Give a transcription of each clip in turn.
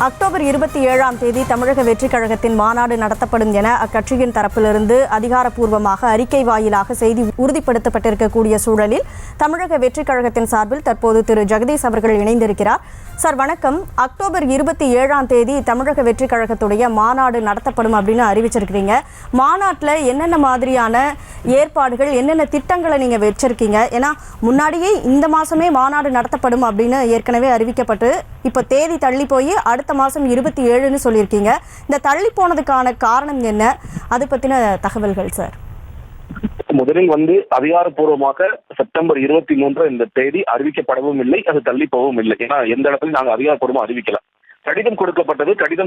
October 27ஆம் தேதி தமிழக வெற்றிக் கழகத்தின் மாநாடு நடத்தப்படும் என அக்கட்சியின் தரப்பிலிருந்து அதிகாரப்பூர்வமாக அறிக்கை வாயிலாக செய்தி உறுதிப்படுத்தப்பட்டிருக்கக்கூடிய சூழலில் தமிழக வெற்றிக் கழகத்தின் சார்பில் தற்போது திரு ஜெகதீஷ் அவர்கள் இணைந்திருக்கிறார். சார் வணக்கம். அக்டோபர் 27ஆம் தேதி தமிழக வெற்றிக் கழகத்துடைய மாநாடு நடத்தப்படும் அப்படின்னு அறிவிச்சிருக்கிறீங்க. மாநாட்டில் என்னென்ன மாதிரியான ஏற்பாடுகள், என்னென்ன திட்டங்களை நீங்கள் வச்சிருக்கீங்க? ஏன்னா முன்னாடியே இந்த மாதமே மாநாடு நடத்தப்படும் அப்படின்னு ஏற்கனவே அறிவிக்கப்பட்டு இப்போ தேதி தள்ளி போய் அடுத்த மாதம் 27ன்னு சொல்லியிருக்கீங்க. இந்த தள்ளி போனதுக்கான காரணம் என்ன? அது பற்றின தகவல்கள் சார். முதலில் அதிகாரப்பூர்வமாக செப்டம்பர் 23 இந்த தேதி அறிவிக்கப்படவும் இல்லை, அது தள்ளி போகவும் இல்லை. ஏன்னா எந்த இடத்துல நாங்கள் அதிகாரப்பூர்வமாக அறிவிக்கல. கடிதம்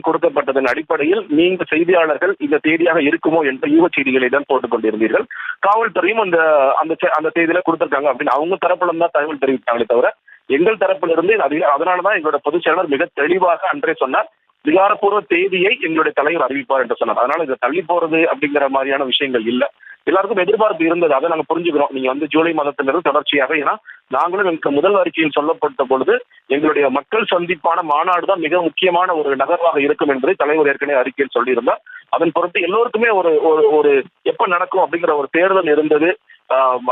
கொடுக்கப்பட்டதன் அடிப்படையில் நீங்க செய்தியாளர்கள் இந்த தேதியாக இருக்குமோ என்ற யூக செய்திகளை தான் போட்டுக் கொண்டிருந்தீர்கள். காவல்துறையும் அந்த தேதியில கொடுத்திருக்காங்க அப்படின்னு அவங்க தரப்புல தான் தகவல் தெரிவித்தாங்களே தவிர எங்கள் தரப்பில் இருந்து அதனாலதான் எங்களோட பொதுச் செயலாளர் மிக தெளிவாக அன்றே சொன்னார், அதிகாரப்பூர்வ தேதியை எங்களுடைய தலைவர் அறிவிப்பார் என்று சொன்னார். அதனால இதை தள்ளி போறது அப்படிங்கிற மாதிரியான விஷயங்கள் இல்ல. எல்லாருக்கும் எதிர்பார்ப்பு இருந்தது, அதை நாங்க புரிஞ்சுக்கிறோம். நீங்க ஜூலை மாதத்திலிருந்து தொடர்ச்சியாக, ஏன்னா நாங்களும் எங்களுக்கு முதல் அறிக்கையில் சொல்லப்பட்ட பொழுது எங்களுடைய மக்கள் சந்திப்பான மாநாடு தான் மிக முக்கியமான ஒரு நகர்வாக இருக்கும் என்பதை தலைவர் ஏற்கனவே அறிக்கையில் சொல்லியிருந்தார். அதன் பொறுத்து எல்லோருக்குமே ஒரு எப்ப நடக்கும் அப்படிங்கிற ஒரு தேர்தல் இருந்தது.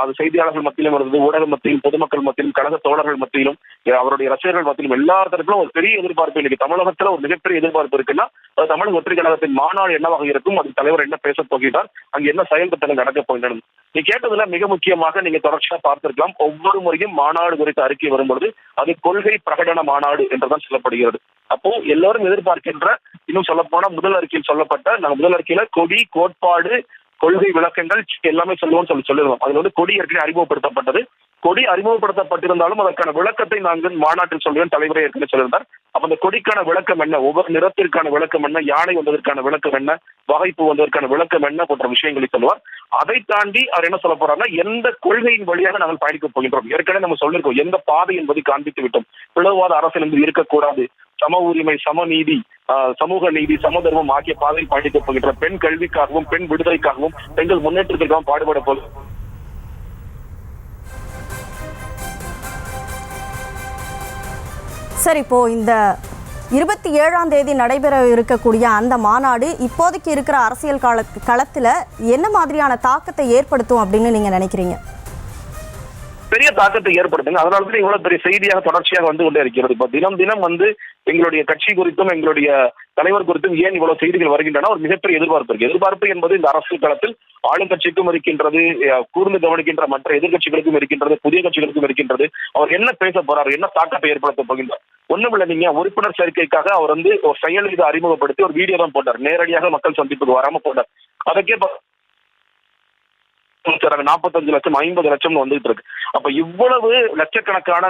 அது செய்தியாளர்கள் மத்தியிலும் இருந்தது, ஊடக மத்தியிலும், பொதுமக்கள் மத்தியிலும், கழக தோழர்கள் மத்தியிலும், அவருடைய ரசிகர்கள் மத்தியிலும் எல்லா தரப்பிலும் ஒரு பெரிய எதிர்பார்ப்பு. இன்னைக்கு தமிழகத்துல ஒரு மிகப்பெரிய எதிர்பார்ப்பு இருக்குன்னா அது தமிழக வெற்றிக் கழகத்தின் மாநாடு என்னவாக இருக்கும், அது தலைவர் என்ன பேச போகிறார், அங்கு என்ன செயல் திட்டங்கள் நடக்க போகின்றன. நீ கேட்டதுல மிக முக்கியமாக நீங்க தொடர்ச்சியா பார்த்திருக்கலாம், ஒவ்வொரு முறையும் மாநாடு குறித்த அறிக்கை வரும்பொழுது அது கொள்கை பிரகடன மாநாடு என்றுதான் சொல்லப்படுகிறது. அப்போ எல்லாரும் எதிர்பார்க்கின்ற, இன்னும் சொல்ல போனா முதல் அறிக்கையில் சொல்லப்பட்ட, நாங்கள் முதல் அறிக்கையில கொடி, கோட்பாடு, கொள்கை விளக்கங்கள் எல்லாமே சொல்லுவோம்னு சொல்லிடுவோம். அதுல கொடி ஏற்கனவே அறிமுகப்படுத்தப்பட்டது. கொடி அறிமுகப்படுத்தப்பட்டிருந்தாலும் அதற்கான விளக்கத்தை நாங்கள் மாநாட்டில் சொல்லுவேன், தலைவரை ஏற்கனவே சொல்லியிருந்தார். அப்ப அந்த கொடிக்கான விளக்கம் என்ன, ஒவ்வொரு நிறத்திற்கான விளக்கம் என்ன, யானை வந்ததற்கான விளக்கம் என்ன, வகைப்பு வந்ததற்கான விளக்கம் என்ன போன்ற விஷயங்களை சொல்லுவார். அதை தாண்டி அவர் என்ன சொல்ல போறாருன்னா, எந்த கொள்கையின் வழியாக நாங்கள் பயணிக்க போகின்றோம். ஏற்கனவே நம்ம சொல்லியிருக்கோம் எந்த பாதை என்பதை காண்பித்து விட்டோம். பிளவாத அரசியல் என்பது இருக்கக்கூடாது, சம உரிமை, சமநீதி, சமூக நீதி, சமதர்மம் ஆகிய பாதையில் பயணிக்கப் போகின்ற, பெண் கல்விக்காகவும் பெண் விடுதலைக்காகவும் பெண்கள் முன்னேற்றத்திற்காகவும் பாடுபட போகுது. சார், இப்போ இந்த 27ஆம் தேதி நடைபெற இருக்கக்கூடிய அந்த மாநாடு இப்போதைக்கு இருக்கிற அரசியல் களத்துல என்ன மாதிரியான தாக்கத்தை ஏற்படுத்தும் அப்படின்னு நீங்க நினைக்கிறீங்க? பெரிய தாக்கத்தை ஏற்படுத்துங்க. அதனாலதான் இவ்வளவு பெரிய செய்தியாக தொடர்ச்சியாக வந்து கொண்டே இருக்கிறது. இப்ப தினம் தினம் எங்களுடைய கட்சி குறித்தும் எங்களுடைய தலைவர் குறித்தும் ஏன் இவ்வளவு செய்திகள் வருகின்றன, ஒரு மிகப்பெரிய எதிர்பார்ப்பு இருக்கு. எதிர்பார்ப்பு என்பது இந்த அரசியல் களத்தில் ஆளுங்கட்சிக்கும் இருக்கின்றது, கூர்ந்து கவனிக்கின்ற மற்ற எதிர்கட்சிகளுக்கும் இருக்கின்றது, புதிய கட்சிகளுக்கும் இருக்கின்றது. அவர் என்ன பேச போறாரு, என்ன தாக்கத்தை ஏற்படுத்த போகின்றார். ஒண்ணுமில்ல, நீங்க உறுப்பினர் சேர்க்கைக்காக அவர் ஒரு செயல் இதை அறிமுகப்படுத்தி ஒரு வீடியோ தான் போட்டார், நேரடியாக மக்கள் சந்திப்புக்கு வராம போட்டார். அதற்கே 45 லட்சம் 50 லட்சம் வந்துட்டு இருக்கு. அப்ப இவ்வளவு லட்சக்கணக்கான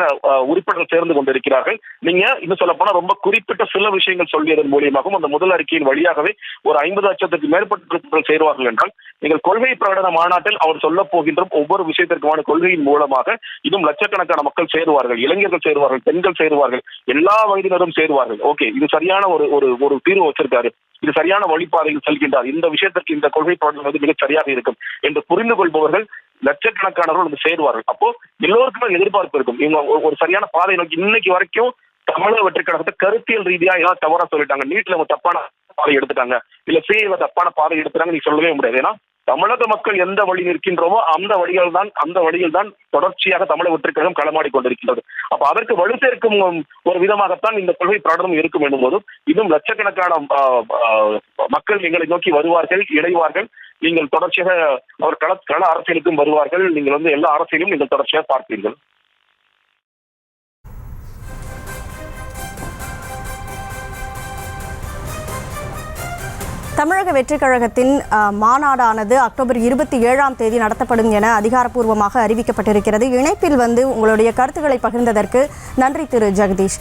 உறுப்பினர்கள் சேர்ந்து கொண்டிருக்கிறார்கள். நீங்க இன்னும் சொல்ல போனா ரொம்ப குறிப்பிட்ட சில விஷயங்கள் சொல்லியதன் மூலியமாகவும் அந்த முதல் அறிக்கையின் வழியாகவே ஒரு 50 லட்சத்துக்கு மேற்பட்ட சேருவார்கள் என்றால், நீங்கள் கொள்கை பிரகடன மாநாட்டில் அவர் சொல்ல போகின்ற ஒவ்வொரு விஷயத்திற்குமான கொள்கையின் மூலமாக இன்னும் லட்சக்கணக்கான மக்கள் சேருவார்கள், இளைஞர்கள் சேருவார்கள், பெண்கள் சேருவார்கள், எல்லா வயதினரும் சேருவார்கள். ஓகே, இது சரியான ஒரு தீர்வு வச்சிருக்காரு, இது சரியான வழிபாதையில் செல்கின்றார், இந்த விஷயத்திற்கு இந்த கொள்கை பிரகடனம் மிக சரியாக இருக்கும் என்று புரிந்து கொள்பவர்கள் லட்சக்கணக்கானவர்கள் வந்து சேருவார்கள். அப்போ எல்லோருக்குமே எதிர்பார்ப்பு இருக்கும், இவங்க ஒரு சரியான பாதை நோக்கி. இன்னைக்கு வரைக்கும் தமிழக வெற்றிக் கழகத்தை கருத்தியல் ரீதியா ஏதாவது தவறா சொல்லிட்டாங்க, நீட்ல தப்பான பாதை எடுத்துட்டாங்க, இல்ல சிஏல தப்பான பாதை எடுத்துட்டாங்க நீ சொல்லவே முடியாது. ஏன்னா தமிழக மக்கள் எந்த வழி நிற்கின்றோமோ அந்த வழியில் தான் தொடர்ச்சியாக தமிழக வெற்றிக் கழகம் களமாடி கொண்டிருக்கின்றது. அப்ப அதற்கு வலு சேர்க்கும் ஒரு விதமாகத்தான் இந்த கொள்கை பிரகடனம் இருக்கும் என்னும் போதும் இன்னும் லட்சக்கணக்கான மக்கள் எங்களை நோக்கி வருவார்கள், இணைவார்கள். நீங்கள் தொடர்ச்சியாக அவர் கள அரசியலுக்கும் வருவார்கள். நீங்கள் எல்லா அரசியலும் நீங்கள் தொடர்ச்சியாக பார்ப்பீர்கள். தமிழக வெற்றிக் கழகத்தின் மாநாடானது அக்டோபர் 27ஆம் தேதி நடத்தப்படும் என அதிகாரப்பூர்வமாக அறிவிக்கப்பட்டிருக்கிறது. இணைப்பில் உங்களுடைய கருத்துக்களை பகிர்ந்ததற்கு நன்றி திரு ஜெகதீஷ்.